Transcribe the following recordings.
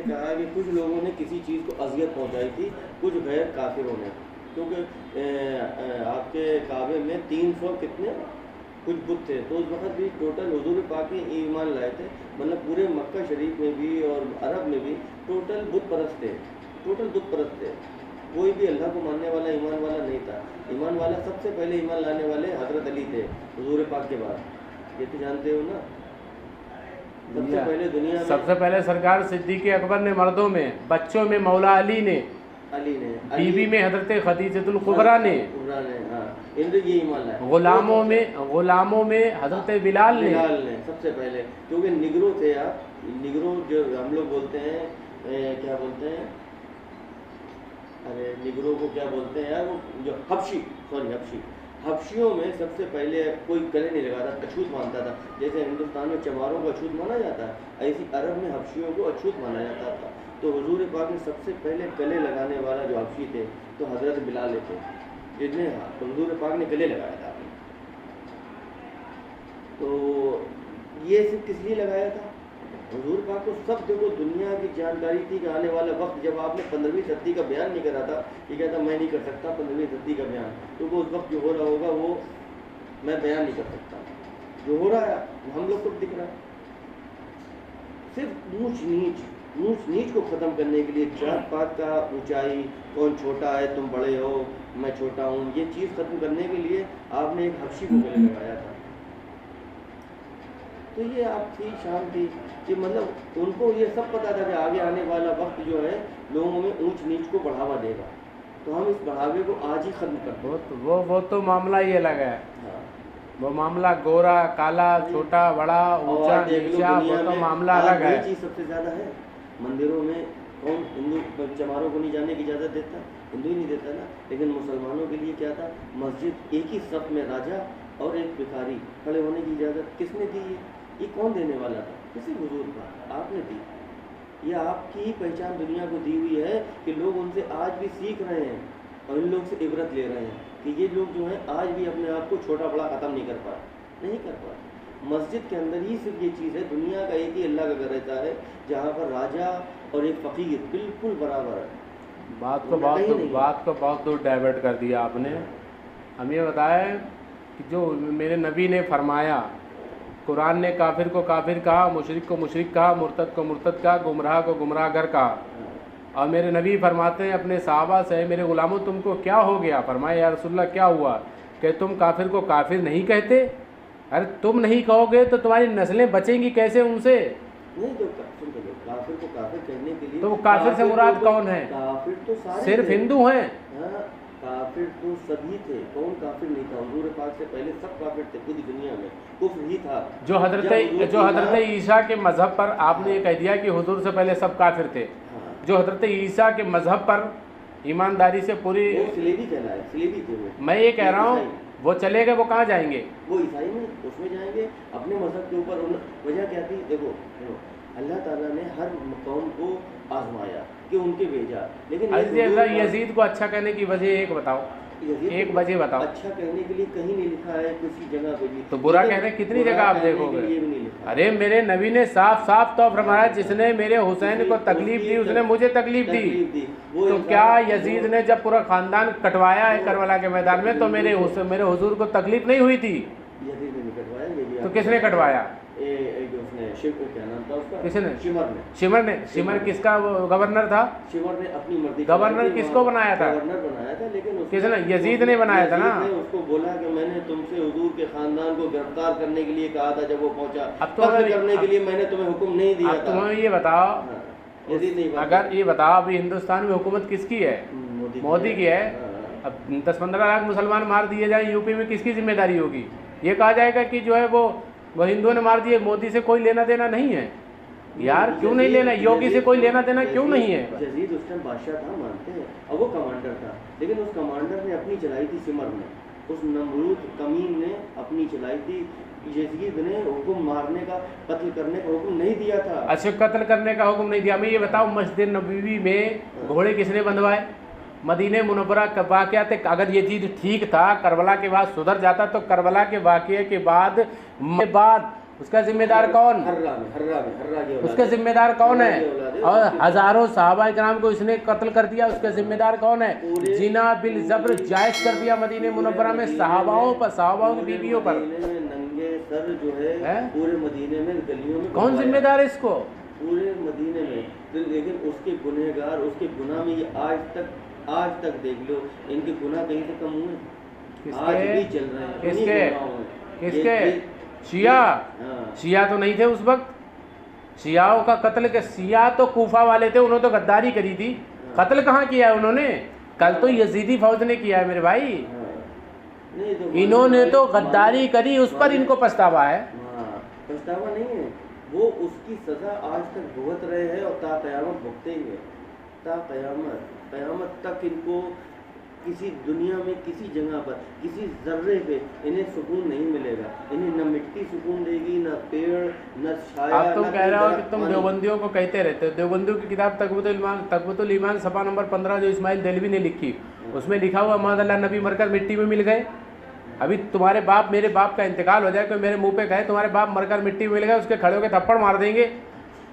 कहा कि कुछ लोगों ने किसी चीज़ को अजियत पहुंचाई थी, कुछ गैर काफिरों ने, क्योंकि आपके काबे में 300 कितने कुछ बुत थे, तो उस वक्त भी टोटल हुजूर पाक ने ईमान लाए थे, मतलब पूरे मक्का शरीफ में भी और अरब में भी टोटल बुत परस्त थे, टोटल बुत परस्त थे। कोई भी अल्लाह को मानने वाला ईमान वाला नहीं था। ईमान वाला सबसे पहले ईमान लाने वाले हज़रत अली थे हुजूर पाक के बाद, ये तो जानते हो ना। सबसे पहले दुनिया में सबसे पहले सरकार सिद्दीक़ अकबर ने मर्दों में, बच्चों में मौला अली ने, बीवी में हजरत खदीजतुल कुबरा ने, हाँ, इनको ये ईमान लाया। गुलामों में हजरत बिलाल ने सबसे पहले, क्योंकि निगरो थे आप, निगरो जो हम लोग बोलते हैं, क्या बोलते हैं, अरे निगरो को क्या बोलते हैं यार, वो जो हबशियों में सबसे पहले कोई गले नहीं लगाता, अछूत मानता था। जैसे हिंदुस्तान में चमारों को अछूत माना जाता है, ऐसी अरब में हबशियों को अछूत माना जाता था। तो हुजूर पाक ने सबसे पहले गले लगाने वाला जो हबशी थे तो हज़रत बिलाल थे, जिन्हें हुजूर पाक ने गले लगाया था। तो ये सिर्फ किस लिए लगाया था? हुजूर पाक को सब देखो दुनिया की जानकारी थी कि आने वाला वक्त, जब आपने 15वीं सदी का बयान नहीं करा था, ये कहता मैं नहीं कर सकता 15वीं सदी का बयान, क्योंकि उस वक्त जो हो रहा होगा वो मैं बयान नहीं कर सकता। जो हो रहा है हम लोग को दिख रहा है। सिर्फ ऊंच नीच को ख़त्म करने के लिए, जात पात का ऊंचाई, कौन छोटा है तुम बड़े हो मैं छोटा हूँ, ये चीज़ ख़त्म करने के लिए आपने एक हबशी को गले लगाया था। तो ये आपकी शान थी कि मतलब उनको ये सब पता था कि आगे आने वाला वक्त जो है लोगों में ऊंच नीच को बढ़ावा देगा, तो हम इस बढ़ावे को आज ही ख़त्म करते हैं। वो तो मामला ये लगा है। हाँ। वो मामला गोरा काला, छोटा बड़ा, ऊंचा नीचा, वो तो मामला अलग है। चीज़ सबसे ज़्यादा है मंदिरों में, कौन हिंदू चमारों को नहीं जाने की इजाज़त देता? हिंदू ही नहीं देता ना। लेकिन मुसलमानों के लिए क्या था? मस्जिद एक ही सफ में राजा और एक भिखारी खड़े होने की इजाज़त किसने दी है? ये कौन देने वाला था? किसी हुजूर का आपने दी। ये आपकी ही पहचान दुनिया को दी हुई है कि लोग उनसे आज भी सीख रहे हैं और इन लोग से इबरत ले रहे हैं कि ये लोग जो हैं आज भी अपने आप को छोटा बड़ा ख़त्म नहीं कर पाए। मस्जिद के अंदर ही सिर्फ ये चीज़ है, दुनिया का एक ही अल्लाह का घर रहता है जहाँ पर राजा और एक फ़कीर बिल्कुल बराबर है। बात को बहुत दूर डाइवर्ट कर दिया आपने। हम ये बताएं कि जो मेरे नबी ने फरमाया, कुरान ने काफिर को काफिर कहा, मुशरिक को मुशरिक कहा, मुर्तद को मुर्तद कहा, गुमराह को गुमराहगर कहा। और मेरे नबी फरमाते हैं अपने सहाबा से, मेरे गुलामों तुमको क्या हो गया? फरमाया या रसूलल्लाह क्या हुआ? कि तुम काफिर को काफिर नहीं कहते? अरे तुम नहीं कहोगे तो तुम्हारी नस्लें बचेंगी कैसे उनसे? नहीं तो काफिर को काफिर कहने के लिए तो काफिर से मुराद कौन है? काफिर तो सारे सिर्फ हिंदू हैं। काफिर तो सभी थे, कौन काफिर नहीं था? हुजूर पाक से पहले सब काफिर थे, पूरी दुनिया में कुफ्र ही था। जो हजरत ईसा के मजहब पर आपने ये कह दिया कि हुजूर से पहले सब काफिर थे। जो हजरत ईसा के मजहब पर ईमानदारी से पूरी, सिलेबी कहलाए, सिलेबी थे वो। मैं ये कह रहा हूँ वो चले गए, वो कहाँ जाएंगे? वो ईसाई में उसमें जाएंगे अपने मजहब के ऊपर। वजह क्या थी? देखो अल्लाह ताला ने हर कौम को आजमाया कि उनके भेजा, लेकिन यजीद को अच्छा कहने की वजह एक बताओ, एक वजह बताओ। अच्छा कहने के लिए कहीं नहीं लिखा है किसी जगह पे भी, तो बुरा कहने कितनी जगह आप देखोगे? अरे मेरे नबी ने साफ साफ तौर फरमाया, जिसने मेरे हुसैन को तकलीफ दी उसने मुझे तकलीफ दी। तो क्या यजीद ने जब पूरा खानदान कटवाया है करबला के मैदान में, तो मेरे हुजूर को तकलीफ नहीं हुई थी? यजीद ने कटवाया, ये भी तो किसने कटवाया? क्या नाम था उसका? किसने? शिमर ने। शिमर किसका गवर्नर था? शिमर ने अपनी मर्जी। गवर्नर किसको बनाया था? गवर्नर बनाया था, लेकिन किसने? यजीद ने बनाया था ना। उसको बोला कि मैंने तुमसे हुजूर के खानदान को गिरफ्तार करने के लिए कहा था, जब वो पहुंचा अब तो करने के लिए मैंने तुम्हें हुक्म नहीं दिया था। तुम्हें ये बताओ, अगर ये बताओ अभी हिंदुस्तान में हुकूमत किसकी है? मोदी की है। अब 10-15 लाख मुसलमान मार दिए जाए यूपी में, किसकी जिम्मेदारी होगी? ये कहा जाएगा कि जो है वो हिंदुओं ने मार दिए, मोदी से कोई लेना देना नहीं है। यार क्यों नहीं लेना? योगी से कोई लेना देना क्यों नहीं है? यजीद उस टाइम बादशाह था, मानते हैं, और वो कमांडर था, लेकिन उस कमांडर ने अपनी चलाई थी सिमर में, उस नमरूद कमीन ने अपनी चलाई थी। यजीद ने हुक्म मारने का, कत्ल करने का हुक्म नहीं दिया था। अच्छा, कत्ल करने का हुक्म नहीं दिया। मैं ये बताऊँ, मस्जिद नबवी में घोड़े किसने बंधवाए? मदीने मुनव्वरा का वाक़या थे। अगर ये चीज़ ठीक था, करबला के बाद सुधर जाता, तो करबला के वाक़े के बाद उसका जिम्मेदार कौन? हर्रा की औलाद उसके है। जिम्मेदार कौन हर्रा है? की औलाद है, और उसके- हजारों सहाबा इकराम को इसने कत्ल कर दिया, उसका जिम्मेदार कौन है? पूरे- जिना बिल जबर जायज कर दिया मदीने मुनव्वरा में सहाबाओं पर, सहाबाओं की पूरे बीवियों पर। मदीने में नंगे सर जो है हैं? पूरे मदीने में गलियों में कौन घुमाया। जिम्मेदार है इसको? पूरे मदीने में। तो लेकिन उसके गुनहगार, उसके गुनाह में ये आज तक देख लो, इनके गुनाह कहीं से कम हुए? आज भी चल रहे हैं। किसके? उन्हीं गुनाहों में। किसके? शिया? हाँ। शिया तो नहीं थे उस वक्त। शियाओं का कत्ल के, शिया तो कूफा वाले थे, उन्होंने तो गद्दारी करी थी। कत्ल कहाँ किया है उन्होंने? कल तो यजीदी फौज ने किया है मेरे भाई। हाँ। नहीं तो इन्होंने तो गद्दारी करी, उस पर इनको पछतावा है। हाँ, पछतावा नहीं है, वो उसकी सजा आज तक भुगत रहे हैं और ता क़यामत भुगतेंगे। ता क़यामत तक इनको किसी दुनिया में, किसी जगह पर, किसी जर्रे पे इन्हें सुकून नहीं मिलेगा। इन्हें न मिट्टी सुकून देगी, न पेड़, न छाया। आप तुम न कह रहे हो कोई कि तुम पानी। देवबंदियों को कहते रहते हो। देवबंदियों की किताब तकबतुल ईमान सफ़ा नंबर 15 जो इस्माइल देलवी ने लिखी, उसमें लिखा हुआ माज़अल्लाह नबी मरकर मिट्टी में मिल गए। अभी तुम्हारे बाप, मेरे बाप का इंतकाल हो जाए, कोई मेरे मुंह पे कहे तुम्हारे बाप मरकर मिट्टी में मिल गए, उसके खड़े होकर थप्पड़ मार देंगे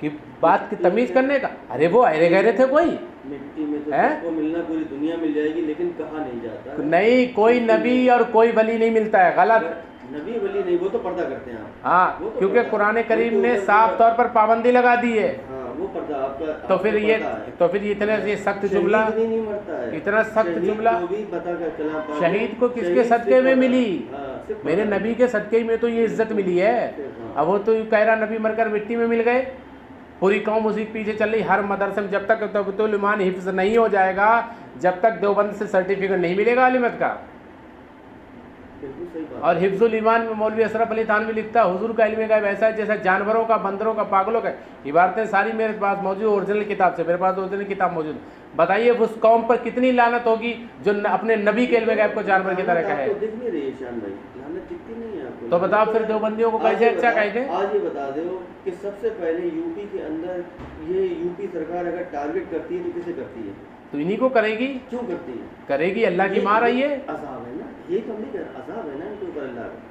कि बात की तमीज़ करने का। अरे वो अरे गहरे थे कोई मिट्टी में तो हैं? सबको मिलना, पूरी दुनिया मिल जाएगी, लेकिन कहा नहीं जाता। नहीं, कोई नबी और कोई वली नहीं मिलता है, गलत। नबी वली नहीं, वो तो पर्दा करते हैं आप। हाँ, वो तो क्योंकि पर्दा- कुरान करीम वो तो ने उधर साफ भी- तौर पर पाबंदी लगा दी है। हाँ, वो पर्दा आपका। तो फिर आपका ये पर्दा है। तो फिर इतने ये सख्त शहीद जुमला, भी नहीं मरता है। इतना सख्त शहीद जुमला को भी बता कर चला पाओ। शहीद को किसके शहीद सदके सिर्फ में पर्दा- मिली? हाँ, सिर्फ मेरे पर्दा। नबी के सदके में तो ये इज्जत मिली है। हाँ। अब वो तो यूं कह रहा नबी मरकर मिट्टी में मिल गए। पूरी कौम उसी के पीछे चल रही। हर मदरसे में जब तक तकबतुल ईमान हिफ्ज नहीं हो जाएगा, जब तक देवबंद से सर्टिफिकेट नहीं मिलेगा आलिमत का। बिल्कुल सही बात। और हिफ्जुल ईमान में मौलवी अशरफ अली थानवी लिखता है, हुजूर का इल्म गायब ऐसा है जैसा जानवरों का, बंदरों का, पागलों का। इबारतें सारी मेरे पास मौजूद, ओरिजिनल किताब से, मेरे पास ओरिजिनल किताब मौजूद। बताइए उस कौम पर कितनी लानत होगी जो अपने नबी के इल्म गायब को जानवर की तरह कहे। आपको दिख नहीं रही है शान भाई, लानत दिखती नहीं है आपको। तो बताओ फिर देवबंदियों को कैसे अच्छा कहेंगे? आज ये बता दो कि सबसे पहले यूपी के अंदर ये यूपी सरकार अगर टारगेट करती है तो किसे करती है? तो इन्हीं को करेगी। क्यों करती है? करेगी, अल्लाह की मार आई है। अजाब है ना, ये तो नहीं कर, अजाब है ना इनके ऊपर अल्लाह का।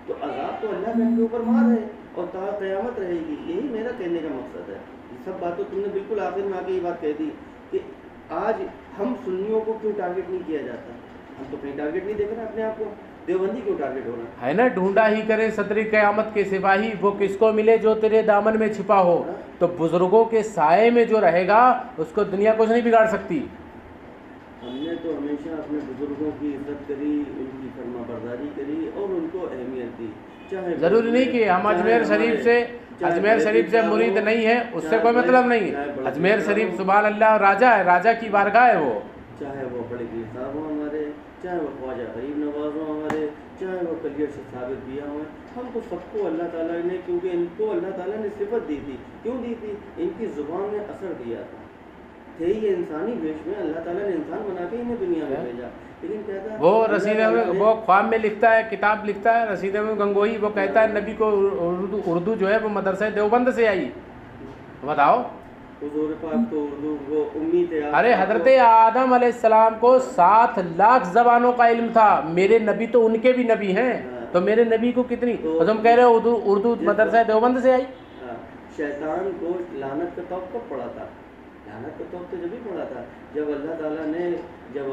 तो अजाब तो अल्लाह का इनके ऊपर मार है और ता क़यामत रहेगी। यही मेरा कहने का मकसद है। ये सब बातों तुमने बिल्कुल आखिर में आके ये बात कह दी कि आज हम सुन्नियों को क्यों टारगेट नहीं किया जाता? हम तो कहीं टारगेट नहीं देख रहे अपने आप को। देवबंदी क्यों टारगेट हो रहा है ना, ढूंढा ही करे सदरी क़यामत के सिपाही, वो किसको मिले जो तेरे दामन में छिपा हो। तो बुजुर्गों के साए में जो रहेगा उसको दुनिया कुछ नहीं बिगाड़ सकती। हमने तो हमेशा अपने बुजुर्गों की इज्जत करी, उनकी फरमाबरदारी करी और उनको अहमियत दी। चाहे जरूरी नहीं कि हम अजमेर शरीफ से, अजमेर शरीफ से मुरीद नहीं है, उससे कोई मतलब नहीं है। अजमेर शरीफ सुभान अल्लाह राजा है, राजा की बारगाह है वो। चाहे वो बड़े पीर साहब हो हमारे, चाहे वो ख्वाजा गरीब नवाज हो हमारे, चाहे वो कलियर से साबित दिया हो, हमको सबको अल्लाह ताला ने, क्योंकि इनको अल्लाह ताला ने सिफत दी थी। क्यों दी थी? इनकी ज़ुबान में असर दिया था। थे ये इंसानी वेश में, अल्लाह ताला ने इंसान बना के इन्हें दुनिया में भेजा। लेकिन कहता वो रसीद में, वो ख्वाब में लिखता है, किताब लिखता है रसीद में गंगोही, वो कहता है नबी को उर्दू जो है वो मदरसा देवबंद से आई। बताओ, हुजूर पाक तो उर्दू वो उम्मी थे। अरे हजरत आदम अलैहिस्सलाम को 7 लाख जबानों का इल्म था। मेरे नबी तो उनके भी नबी हैं, तो मेरे नबी को कितनी, तो तुम कह रहे हो उर्दू मदरसा देवबंद से आई। शैतान को लानत का तौब कब पड़ा था? लानत का तौब तो जब ही पड़ा था जब अल्लाह ताला ने जब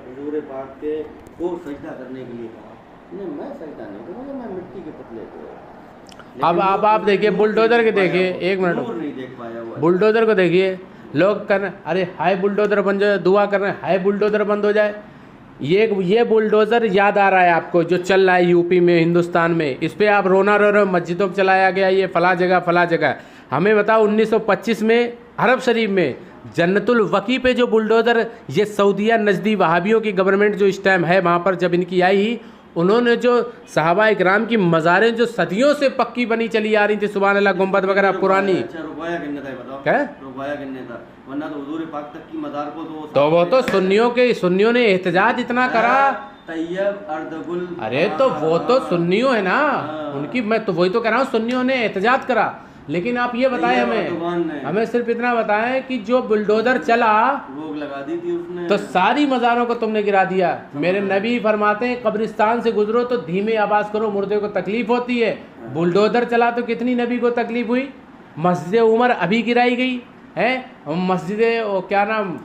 हुजूर पाक के को सजदा करने के लिए कहा। नहीं, मैं सजदा नहीं करूँगा, मैं मिट्टी के पुतले को। अब आप देखिए बुलडोजर के, देखिए एक मिनट, नहीं देख पाया वो। बुलडोजर को देखिए, लोग कर रहे हैं अरे हाय बुलडोजर बन जाए, दुआ कर रहे हैं हाय बुलडोजर बंद हो जाए। ये बुलडोजर याद आ रहा है आपको जो चल रहा है यूपी में, हिंदुस्तान में, इस पे आप रोना रो रहे हो, मस्जिदों पर चलाया गया ये फला जगह। हमें बताओ 1925 में अरब शरीफ में जन्नतुल वकी पे जो बुलडोज़र, ये सऊदीया नजदी वहाबियों की गवर्नमेंट जो इस टाइम है वहाँ पर जब इनकी आई, उन्होंने जो सहाबा इकराम की मज़ारें जो सदियों से पक्की बनी चली आ रही थी, सुभान अल्लाह, गुंबद वगैरह पुरानी। अच्छा, रुकवाया कितने था बताओ? क्या रुकवाया कितने था? वरना तो हुजूर पाक तक की मज़ार को तो वो तो सुन्नियों ने एहतजाज इतना करा। तैयब अर्दगुल। अरे तो वो तो सुन्नियों है ना उनकी, मैं तो वही तो कह रहा हूँ, सुन्नियों ने एहतजाज करा। लेकिन आप ये बताएं हमें सिर्फ इतना बताएं कि जो बुलडोजर चला रोक लगा दी थी उसने, तो सारी मज़ारों को तुमने गिरा दिया। मेरे नबी फरमाते हैं कब्रिस्तान से गुजरो तो धीमे आवाज़ करो, मुर्दे को तकलीफ होती है। बुलडोजर चला तो कितनी नबी को तकलीफ हुई। मस्जिद उमर अभी गिराई गई है, मस्जिद क्या नाम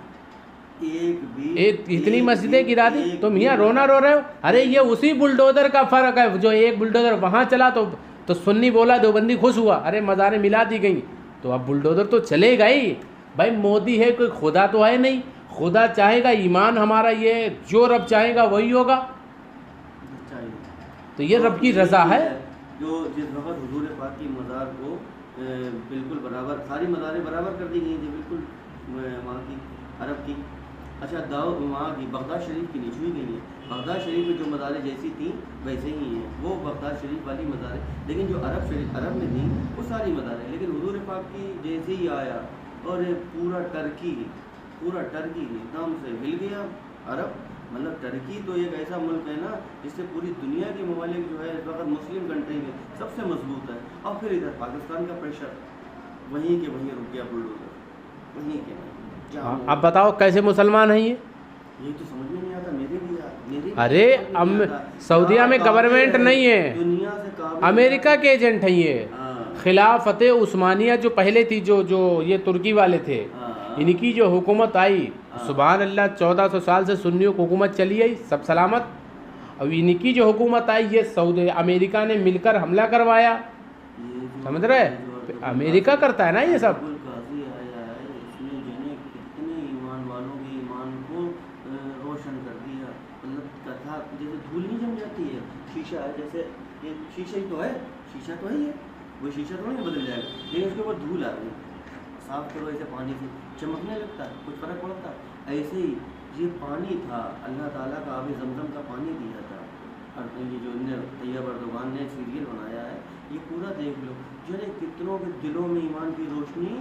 इतनी मस्जिदें गिरा दी। तुम यहाँ रोना रो रहे हो। अरे ये उसी बुलडोजर का फ़र्क है, जो एक बुलडोजर वहाँ चला तो सुन्नी बोला, देवबंदी खुश हुआ, अरे मज़ारें मिला दी गई। तो अब बुलडोजर तो चलेगा ही। भाई मोदी है, कोई खुदा तो है नहीं। खुदा चाहेगा, ईमान हमारा ये जो रब चाहेगा वही होगा। तो ये रब की रज़ा है। जो जिस वक्त हुजूर पाक की मज़ार को बिल्कुल बराबर, सारी मज़ारें बराबर कर दी गई थी बिल्कुल वहाँ की, अरब की। अच्छा, वहाँ की बगदाद शरीफ की नहीं छुई गई है। बगदाद शरीफ में जो मज़ारें जैसी थी वैसे ही हैं, वो बगदाद शरीफ वाली मज़ारें। लेकिन जो अरब में थी वो सारी मज़ारें। लेकिन हुजूर पाक की जैसे ही आया और पूरा टर्की एकदम से हिल गया। अरब मतलब टर्की तो एक ऐसा मुल्क है ना जिससे पूरी दुनिया के ममालिक जो है इस वक्त मुस्लिम कंट्री में सबसे मजबूत है। और फिर इधर पाकिस्तान का प्रेशर वहीं के वहीं रुक गया बुलडोजर, वहीं के वहीं। अब बताओ कैसे मुसलमान हैं ये तो समझ में नहीं आता मेरे अरे सऊदीया में गवर्नमेंट नहीं है, दुनिया से अमेरिका के एजेंट हैं ये। खिलाफत उस्मानिया जो पहले थी, जो ये तुर्की वाले थे, इनकी जो हुकूमत आई, सुभान अल्लाह, 1400 साल से सुन्नियों की हुकूमत चली आई, सब सलामत। अब इनकी जो हुकूमत आई, ये सऊदी अमेरिका ने मिलकर हमला करवाया। समझ रहे, अमेरिका करता है ना ये सब। शीशा है, जैसे ये शीशा ही तो है, शीशा तो है ये, वो शीशा तो नहीं बदल जाएगा, लेकिन उसके ऊपर धूल आ रही है। साफ करो ऐसे पानी से चमकने लगता है, कुछ फर्क पड़ता है। ऐसे ही ये पानी था, अल्लाह ताला का आबे ज़मज़म का पानी दिया था। और ये जो तैयब अर्दोगान ने सीरियल बनाया है, ये पूरा देख लो, जो है कितनों के दिलों में ईमान की रोशनी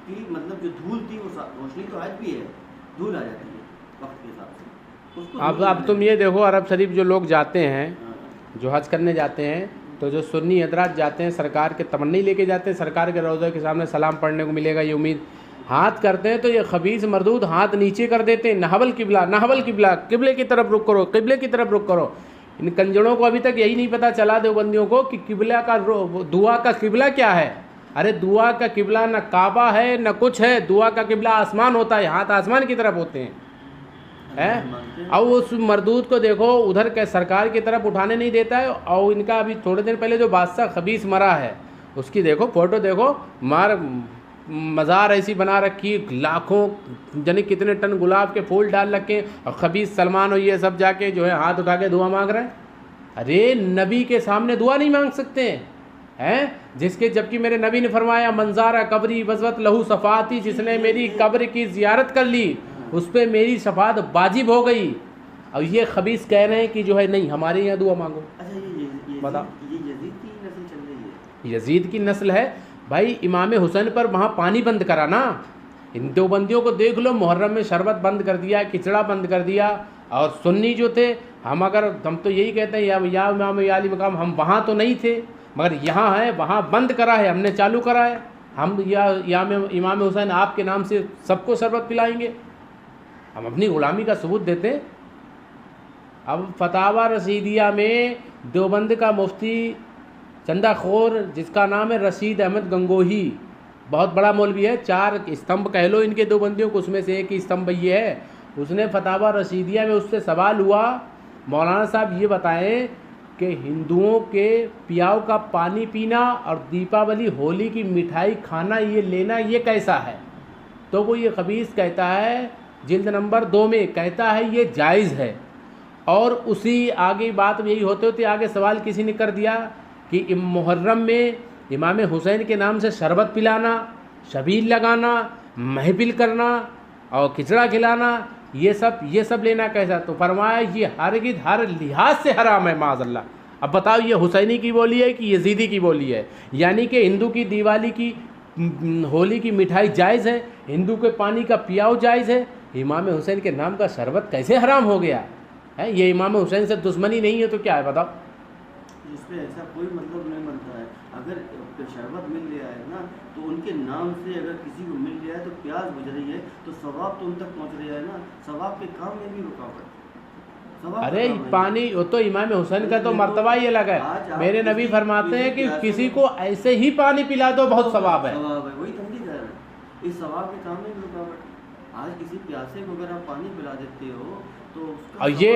की, मतलब जो धूल थी वो रोशनी तो आज भी है, धूल आ जाती है वक्त के हिसाब से। अब तुम ये देखो, अरब शरीफ जो लोग जाते हैं, जो हज करने जाते हैं, तो जो सुन्नी हजरात जाते हैं, सरकार के तमन्नी लेके जाते हैं, सरकार के रोज़े के सामने सलाम पढ़ने को मिलेगा ये उम्मीद, हाथ करते हैं तो ये खबीस मरदूद हाथ नीचे कर देते हैं। नहवल किबला, किबले की तरफ रुख करो, किबले की तरफ रुख करो। इन कंजड़ों को अभी तक यही नहीं पता चला देवबंदियों को कि किबला का दुआ का किबला क्या है। अरे दुआ का किबला न काबा है न कुछ है, दुआ का किबला आसमान होता है, हाथ आसमान की तरफ होते हैं। और उस मरदूद को देखो, उधर के सरकार की तरफ उठाने नहीं देता है। और इनका अभी थोड़े दिन पहले जो बादशाह खबीस मरा है, उसकी देखो फोटो देखो, मज़ार ऐसी बना रखी, लाखों जाने कितने टन गुलाब के फूल डाल रखे, और खबीस सलमान और ये सब जाके जो है हाथ उठा के दुआ मांग रहे हैं। अरे नबी के सामने दुआ नहीं मांग सकते हैं, जिसके जबकि मेरे नबी ने फरमाया, मंजारा कब्री वज़वत लहू सफ़ाती, जिसने मेरी कब्र की ज़ियारत कर ली उस पर मेरी शफात वाजिब हो गई। और ये खबीस कह रहे हैं कि जो है नहीं, हमारे यहाँ दुआ मांगो। अच्छा, ये बताओ, ये यजीद की नस्ल चल रही है, यजीद की नस्ल है भाई। इमाम हुसैन पर वहाँ पानी बंद करा ना। इन देवबंदियों को देख लो, मुहर्रम में शरबत बंद कर दिया, खिचड़ा बंद कर दिया। और सुन्नी जो थे, हम तो यही कहते हैं या इमाम या अली मकाम, हम वहाँ तो नहीं थे, मगर यहाँ है, वहाँ बंद करा है, हमने चालू करा है। हम या इमाम हुसैन आपके नाम से सबको शरबत पिलाएंगे, हम अपनी ग़ुलामी का सबूत देते। अब फतावा रसीदिया में देवबंद का मुफ्ती चंदाखोर, जिसका नाम है रशीद अहमद गंगोही, बहुत बड़ा मौलवी है, 4 स्तंभ कह लो इनके देवबंदियों को, उसमें से एक ही स्तंभ ये है। उसने फतावा रशीदिया में उससे सवाल हुआ, मौलाना साहब ये बताएं कि हिंदुओं के पियाव का पानी पीना और दीपावली होली की मिठाई खाना, ये लेना, ये कैसा है? तो वो ये खबीस कहता है, जिल्द नंबर 2 में कहता है ये जायज़ है। और उसी आगे बात यही होते होते आगे सवाल किसी ने कर दिया कि मुहर्रम में इमाम हुसैन के नाम से शरबत पिलाना, शबील लगाना, महफिल करना और खिचड़ा खिलाना, ये सब लेना कैसा? तो फरमाया ये हरगिज़ हर लिहाज से हराम है, माज़अल्लाह। अब बताओ ये हुसैनी की बोली है कि यजीदी की बोली है? यानी कि हिंदू की दिवाली की होली की मिठाई जायज़ है, हिंदू के पानी का पियाव जायज़ है, इमाम हुसैन के नाम का शरबत कैसे हराम हो गया है? ये इमाम हुसैन से दुश्मनी नहीं है तो क्या है बताओ? इसमें ऐसा कोई मतलब नहीं बनता है। अगर शरबत मिल रहा है ना, तो उनके नाम से अगर किसी को मिल रहा है तो प्यास बुझ रही है, तो सवाब तो उन तक पहुँच रहा है ना, सवाब के काम में भी रुकावट। अरे पानी, वो तो इमाम हुसैन का तो मर्तबा ही अलग है। मेरे नबी फरमाते हैं कि किसी को ऐसे ही पानी पिला दो बहुत सवाब है। वही तंगी कह रहा है, इस सवाब के काम में भी रुकावट। आज किसी प्यासे को अगर आप पानी पिला देते हो तो उसका, और ये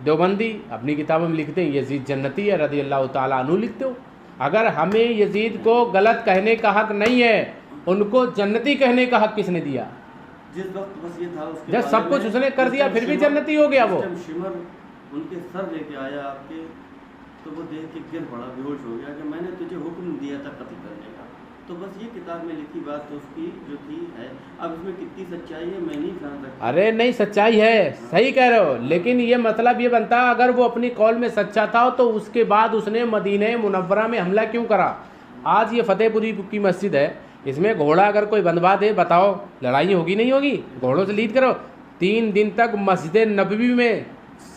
देवबंदी अपनी किताबों में लिखते हैं यजीद जन्नती है रज़ी अल्लाह ताला अन्हु लिखते हो। अगर हमें यजीद को गलत कहने का हक नहीं है, उनको जन्नती कहने का हक किसने दिया? जिस वक्त बस ये था उसके जब सब कुछ उसने कर दिया फिर भी जन्नती हो गया वो। शिमर उनके सर लेके आया आपके, तो वो देख के गिर पड़ा, बेहोश हो गया कि मैंने तुझे हुक्म दिया था कत्ल करने का। तो बस ये किताब में लिखी बात तो उसकी जो थी है। अब इसमें कितनी सच्चाई है मैं नहीं जान सकता। अरे नहीं, सच्चाई है, सही कह रहे हो, लेकिन ये मतलब ये बनता अगर वो अपनी कौल में सच्चा था तो उसके बाद उसने मदीने मुनव्वरा में हमला क्यों करा? आज ये फतेहपुरी की मस्जिद है, इसमें घोड़ा अगर कोई बंधवा दे, बताओ लड़ाई होगी नहीं होगी? घोड़ों से लीड करो। 3 दिन तक मस्जिद नबवी में,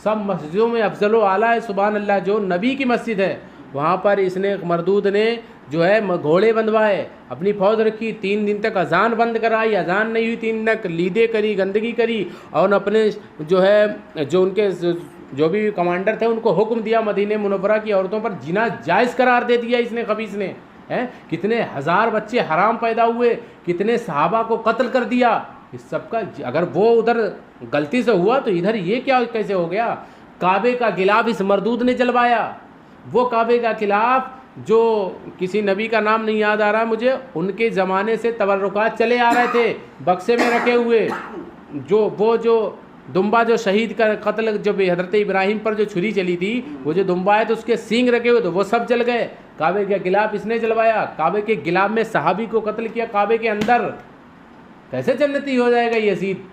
सब मस्जिदों में अफजल आला है सुभान अल्लाह, जो नबी की मस्जिद है वहाँ पर इसने मरदूद ने जो है घोड़े बंधवाए, अपनी फौज रखी, 3 दिन तक अजान बंद कराई, अजान नहीं हुई 3 दिन तक, लीदे करी, गंदगी करी, और अपने जो है जो उनके जो भी कमांडर थे उनको हुक्म दिया मदीने मुनव्वरा की औरतों पर जिना जायज़ करार दे दिया इसने, खबीस ने हैं। कितने हज़ार बच्चे हराम पैदा हुए, कितने सहाबा को कत्ल कर दिया। इस सब का अगर वो उधर गलती से हुआ तो इधर ये क्या कैसे हो गया? काबे का गिलाफ इस मरदूद ने जलवाया। वो काबे का गिलाफ जो किसी नबी का नाम नहीं याद आ रहा मुझे, उनके ज़माने से तबर्रुकात चले आ रहे थे बक्से में रखे हुए। जो दुम्बा जो शहीद का कत्ल, जब हज़रत इब्राहिम पर जो छुरी चली थी, वो जो दुम्बा है तो उसके सींग रखे हुए, तो वो सब जल गए। काबे का गिलाफ इसने जलवाया, काबे के गिलाफ में सहाबी को कत्ल किया काबे के अंदर। कैसे जन्नती हो जाएगा यजीद?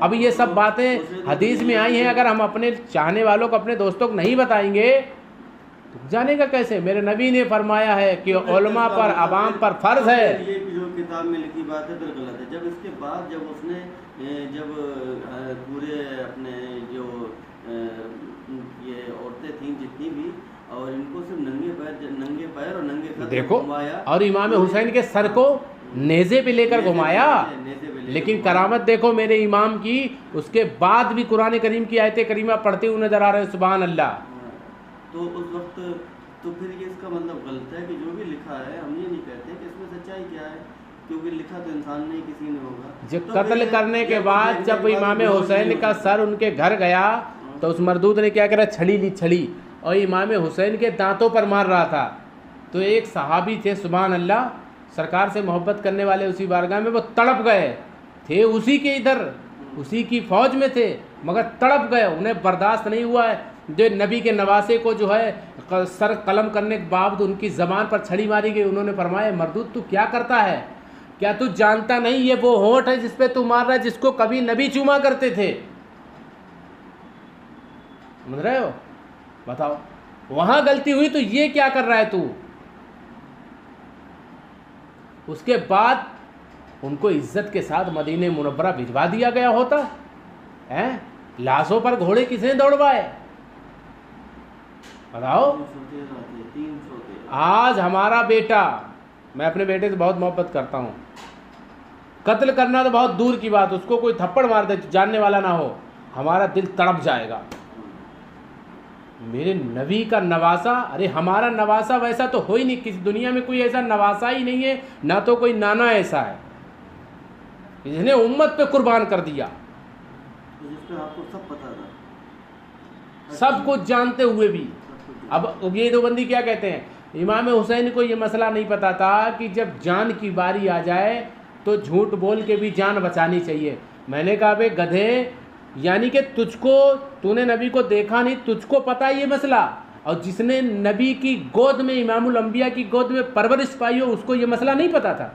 अब ये सब बातें हदीस में आई हैं, अगर हम अपने चाहने वालों को, अपने दोस्तों को नहीं बताएंगे तो जानेगा कैसे? मेरे नबी ने फरमाया है कि उलमा पर, अवाम पर फ़र्ज है। ये जो किताब में लिखी बात है फिर गलत है। जब इसके बाद जब उसने जब पूरे अपने जो ये औरतें थीं जितनी भी, और इनको सिर्फ नंगे पैर और नंगे कदम देखो, घुमाया, और इमाम हुसैन के सर को नेज़े पे लेकर घुमाया। लेकिन करामत देखो मेरे इमाम की, उसके बाद भी कुरान करीम की आयत करीमा पढ़ते हुए नजर आ रहे हैं सुभान अल्लाह। तो उस वक्त तो फिर ये इसका मतलब गलत है कि जो भी लिखा है, हम ये नहीं कहते कि इसमें सच्चाई क्या है, क्योंकि लिखा तो इंसान नहीं किसी ने होगा। जब कत्ल करने के बाद जब इमाम हुसैन का सर उनके घर गया तो उस मरदूद ने क्या करा? छड़ी ली, छड़ी, और इमाम हुसैन के दांतों पर मार रहा था। तो एक सहाबी थे सुभान अल्लाह, सरकार से मोहब्बत करने वाले, उसी बारगाह में वो तड़प गए थे, उसी के इधर उसी की फौज में थे, मगर तड़प गए, उन्हें बर्दाश्त नहीं हुआ है। जो नबी के नवासे को जो है सर कलम करने के बावजूद उनकी ज़बान पर छड़ी मारी गई। उन्होंने फरमाया, मरदूद तू क्या करता है? क्या तू जानता नहीं ये वो होंठ है जिस पे तू मार रहा है, जिसको कभी नबी चूमा करते थे? समझ रहे हो? बताओ, वहां गलती हुई तो ये क्या कर रहा है तू? उसके बाद उनको इज्जत के साथ मदीने मुनव्वरा भिजवा दिया गया होता है। लाशों पर घोड़े किसने दौड़वाए? बताओ। आज हमारा बेटा, मैं अपने बेटे से बहुत मोहब्बत करता हूँ, कत्ल करना तो बहुत दूर की बात, उसको कोई थप्पड़ मार दे जानने वाला ना हो, हमारा दिल तड़प जाएगा। मेरे नबी का नवासा, अरे हमारा नवासा वैसा तो हो ही नहीं, किसी दुनिया में कोई ऐसा नवासा ही नहीं है, ना तो कोई नाना ऐसा है जिसने उम्मत पे कुर्बान कर दिया। आपको सब पता था, सब कुछ जानते हुए भी। अब ये दो बंदी क्या कहते हैं, इमाम हुसैन को ये मसला नहीं पता था कि जब जान की बारी आ जाए तो झूठ बोल के भी जान बचानी चाहिए। मैंने कहा बे गधे, यानी कि तुझको, तूने नबी को देखा नहीं, तुझको पता है ये मसला, और जिसने नबी की गोद में, इमामुल अंबिया की गोद में परवरिश पाई हो, उसको ये मसला नहीं पता था?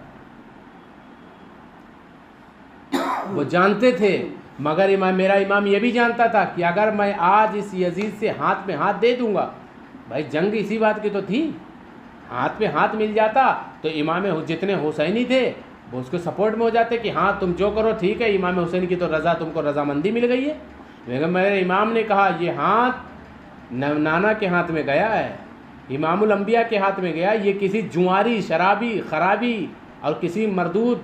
वो जानते थे, मगर मेरा इमाम ये भी जानता था कि अगर मैं आज इस यजीद से हाथ में हाथ दे दूंगा, भाई जंग इसी बात की तो थी, हाथ में हाथ मिल जाता तो इमाम जितने हुसैनी थे वो उसको सपोर्ट में हो जाते कि हाँ तुम जो करो ठीक है, इमाम हुसैन की तो रज़ा, तुमको रज़ामंदी मिल गई है। लेकिन मेरे इमाम ने कहा ये हाथ नाना के हाथ में गया है, इमामुल अंबिया के हाथ में गया, ये किसी जुआरी, शराबी, खराबी और किसी मरदूद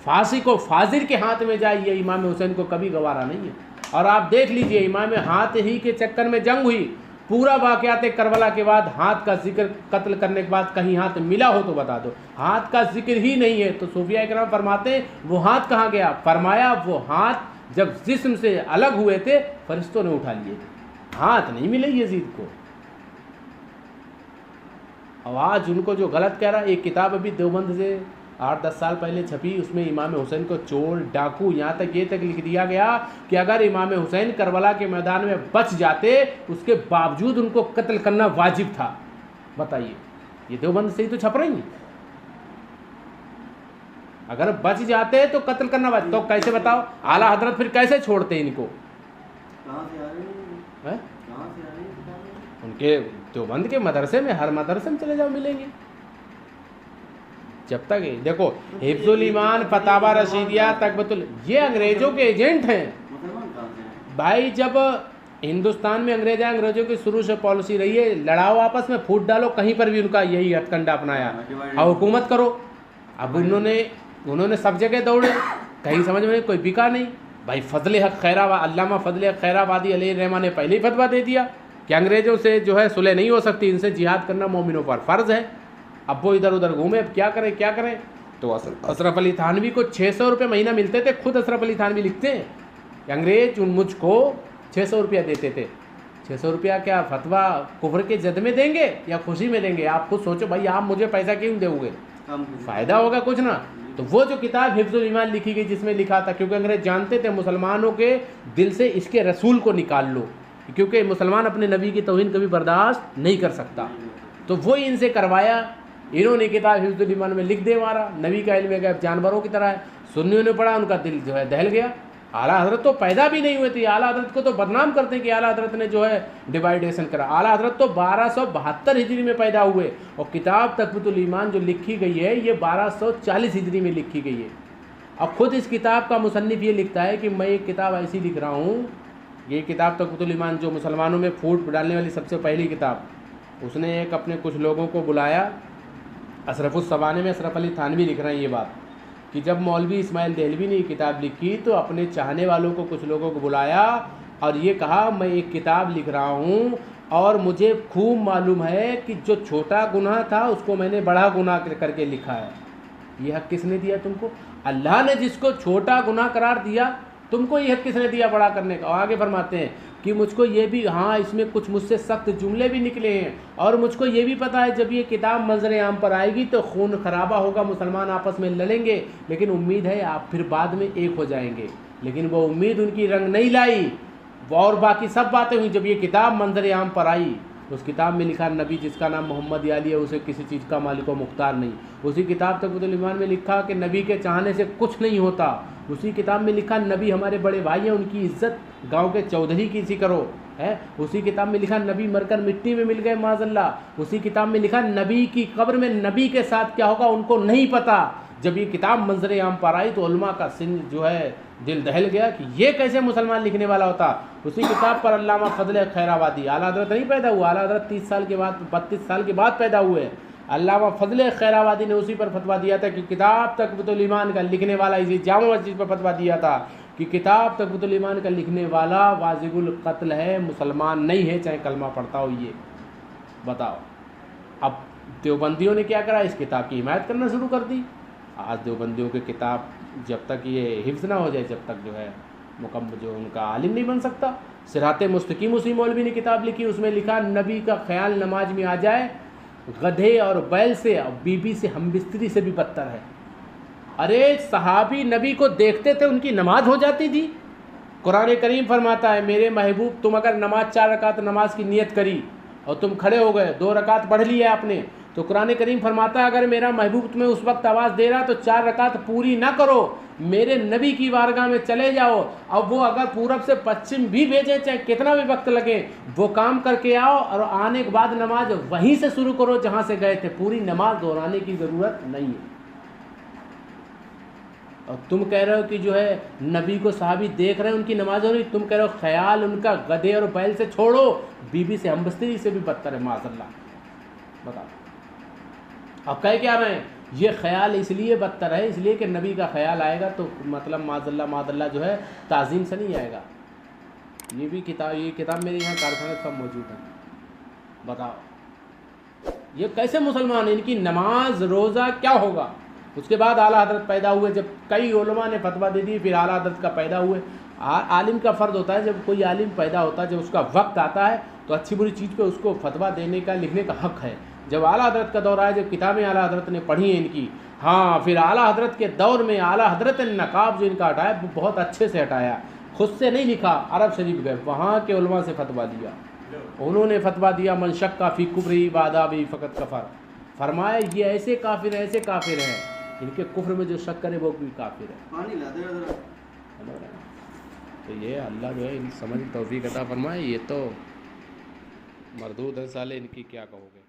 फासिक व फाजिर के हाथ में जाए, ये इमाम हुसैन को कभी गवारा नहीं है। और आप देख लीजिए, इमाम हाथ ही के चक्कर में जंग हुई, पूरा वाक़यात करबला के बाद हाथ का जिक्र, कत्ल करने के बाद कहीं हाथ मिला हो तो बता दो, हाथ का जिक्र ही नहीं है। तो सूफिया इकराम फरमाते हैं वो हाथ कहाँ गया? फरमाया वो हाथ जब जिस्म से अलग हुए थे फरिश्तों ने उठा लिए थे, हाथ नहीं मिले यजीद को। और आज उनको जो गलत कह रहा है, एक किताब अभी देवबंद से 8-10 साल पहले छपी, उसमें इमाम हुसैन को चोर, डाकू, यहाँ तक ये तक लिख दिया गया कि अगर इमाम हुसैन करबला के मैदान में बच जाते उसके बावजूद उनको कत्ल करना वाजिब था। बताइए, ये देवबंद से ही तो छप रही है। अगर बच जाते तो कत्ल करना वाजिब, तो कैसे बताओ आला हजरत फिर कैसे छोड़ते इनको? कहाँ से आ रहे हैं? उनके देवबंद के मदरसे में, हर मदरसे में चले जाओ मिलेंगे। जब तक देखो हिफ्जुल ईमान, फतावा रशीदिया, तकबतुल, ये अंग्रेजों के एजेंट हैं भाई। जब हिंदुस्तान में अंग्रेजों की शुरू से पॉलिसी रही है, लड़ाओ आपस में, फूट डालो, कहीं पर भी उनका यही हथकंडा अपनाया और हुकूमत करो। अब उन्होंने सब जगह दौड़े, कहीं समझ में कोई बिका नहीं भाई। फजल हक खैराबादी, अल्लामा फजल हक खैराबादी अलैहिर्रहमा ने पहले ही फतवा दे दिया कि अंग्रेजों से जो है सुलह नहीं हो सकती, इनसे जिहाद करना मोमिनों पर फ़र्ज़ है। अब वो इधर उधर घूमे, अब क्या करें। तो अशरफ अली थानवी को 600 रुपये महीना मिलते थे। खुद अशरफ अली थानवी लिखते हैं कि अंग्रेज मुझको 600 रुपया देते थे। 600 रुपया क्या फतवा कुफ्र के जद में देंगे या खुशी में देंगे? आप खुद सोचो भाई, आप मुझे पैसा क्यों दोगे? फ़ायदा होगा कुछ ना। तो वो जो किताब हिफ्जुल ईमान लिखी गई, जिसमें लिखा था, क्योंकि अंग्रेज जानते थे मुसलमानों के दिल से इसके रसूल को निकाल लो, क्योंकि मुसलमान अपने नबी की तौहीन कभी बर्दाश्त नहीं कर सकता। तो वो इनसे करवाया। इन्होंने किताब हिफ्जुल ईमान में लिख दे मारा, नबी का इल्म गैब जानवरों की तरह है। सुन्नियों ने पढ़ा, उनका दिल जो है दहल गया। आला हजरत तो पैदा भी नहीं हुए थे। आला हजरत को तो बदनाम करते हैं कि आला हजरत ने जो है डिवाइडेशन करा। आला हजरत तो 1272 हिजरी में पैदा हुए और किताब तकबतुल ईमान जो लिखी गई है ये 1240 हिजरी में लिखी गई है। अब खुद इस किताब का मुसन्निफ ये लिखता है कि मैं एक किताब ऐसी लिख रहा हूँ, ये किताब तकबतुल ईमान जो मुसलमानों में फूट डालने वाली सबसे पहली किताब, उसने एक अपने कुछ लोगों को बुलाया। अशरफुस सवाने में अशरफ अली थानवी लिख रहे हैं ये बात कि जब मौलवी इस्माइल देहलवी ने ये किताब लिखी तो अपने चाहने वालों को, कुछ लोगों को बुलाया और ये कहा मैं एक किताब लिख रहा हूँ और मुझे खूब मालूम है कि जो छोटा गुनाह था उसको मैंने बड़ा गुनाह करके लिखा है। ये हक किसने दिया तुमको? अल्लाह ने जिसको छोटा गुनाह करार दिया, तुमको ये हक किसने दिया बड़ा करने का? और आगे फरमाते हैं कि मुझको ये भी, हाँ इसमें कुछ मुझसे सख्त जुमले भी निकले हैं और मुझको ये भी पता है जब ये किताब मंजर आम पर आएगी तो खून खराबा होगा, मुसलमान आपस में लड़ेंगे, लेकिन उम्मीद है आप फिर बाद में एक हो जाएंगे। लेकिन वो उम्मीद उनकी रंग नहीं लाई और बाकी सब बातें हुई। जब ये किताब मंजर आम पर आई, उस किताब में लिखा नबी जिसका नाम मोहम्मद याली है उसे किसी चीज़ का मालिक व मुख्तार नहीं। उसी किताब तकबतुल ईमान में लिखा कि नबी के चाहने से कुछ नहीं होता। उसी किताब में लिखा नबी हमारे बड़े भाई हैं, उनकी इज्जत गांव के चौधरी की सी करो है। उसी किताब में लिखा नबी मरकर मिट्टी में मिल गए माज़अल्लाह। उसी किताब में लिखा नबी की कब्र में नबी के साथ क्या होगा उनको नहीं पता। जब ये किताब मंजर आम पर आई तो उलमा का सिन जो है दिल दहल गया कि ये कैसे मुसलमान लिखने वाला होता। उसी किताब पर अल्लामा फजल खैराबादी, आला हज़रत नहीं पैदा हुआ, आला हज़रत 30 साल के बाद 32 साल के बाद पैदा हुए। अल्लामा फजल खैराबादी ने उसी पर फतवा दिया था कि किताब तकबतुल ईमान का लिखने वाला, इसी जामा मस्जिद पर फतवा दिया था कि किताब तकबतुल ईमान का लिखने वाला वाजिबुल कत्ल है, मुसलमान नहीं है, चाहे कलमा पढ़ता हो। ये बताओ। अब देवबंदियों ने क्या करा, इस किताब की हिमायत करना शुरू कर दी। आज देवबंदियों की किताब जब तक ये हिफ्ज़ ना हो जाए, जब तक जो है मुकम्मल जो उनका आलिम नहीं बन सकता। सिराते मुस्तकीम उसी मौलवी ने किताब लिखी, उसमें लिखा नबी का ख्याल नमाज में आ जाए गधे और बैल से और बीबी से हमबिस्तरी से भी बदतर है। अरे सहाबी नबी को देखते थे, उनकी नमाज हो जाती थी। कुरान करीम फरमाता है मेरे महबूब तुम अगर नमाज 4 रकात नमाज की नियत करी और तुम खड़े हो गए, 2 रकात पढ़ लिया आपने, तो कुरान करीम फरमाता है अगर मेरा महबूब तुम्हें उस वक्त आवाज़ दे रहा तो 4 रकात पूरी ना करो, मेरे नबी की वारगाह में चले जाओ। अब वो अगर पूरब से पश्चिम भी भेजे, चाहे कितना भी वक्त लगे, वो काम करके आओ और आने के बाद नमाज वहीं से शुरू करो जहाँ से गए थे। पूरी नमाज दोहराने की ज़रूरत नहीं है। और तुम कह रहे हो कि जो है नबी को सहाबी देख रहे हैं, उनकी नमाज हो रही, तुम कह रहे हो ख्याल उनका गधे और बैल से छोड़ो, बीबी से हमबस्तरी से भी बदतर है माज़अल्लाह। बताओ। अब कह क्या रहे हैं, ये ख्याल इसलिए बदतर है इसलिए कि नबी का ख्याल आएगा तो मतलब माज़ल्ला जो है ताज़ीम से नहीं आएगा। ये किताब मेरे यहाँ कारखाने सब मौजूद है। बताओ ये कैसे मुसलमान, इनकी नमाज रोज़ा क्या होगा। उसके बाद आला हज़रत पैदा हुए, जब कई उलमा ने फतवा दे दी, फिर आला हज़रत का पैदा हुए। आलिम का फ़र्ज होता है, जब कोई आलिम पैदा होता है, जब उसका वक्त आता है तो अच्छी बुरी चीज़ पे उसको फतवा देने का, लिखने का हक़ है। जब आला हज़रत का दौर आया, जब किताबें आला हज़रत ने पढ़ी हैं इनकी, हाँ, फिर आला हज़रत के दौर में आला हज़रत ने नकाब जो इनका हटाया वो बहुत अच्छे से हटाया, खुद से नहीं लिखा, अरब शरीफ गए, वहाँ के उलमा से फतवा दिया। उन्होंने फतवा दिया मन शक का फ़ी कुफ्री बादा भी फ़कत कफ़र, फरमाया ये ऐसे काफिर हैं, इनके कुफ्र में जो शक करे वो भी काफिर है। पानी ला दे जरा। तो ये अल्लाह जो है इन समझ तौफीक अता फरमाए, ये तो मरदूद है साले, इनकी क्या कहोगे।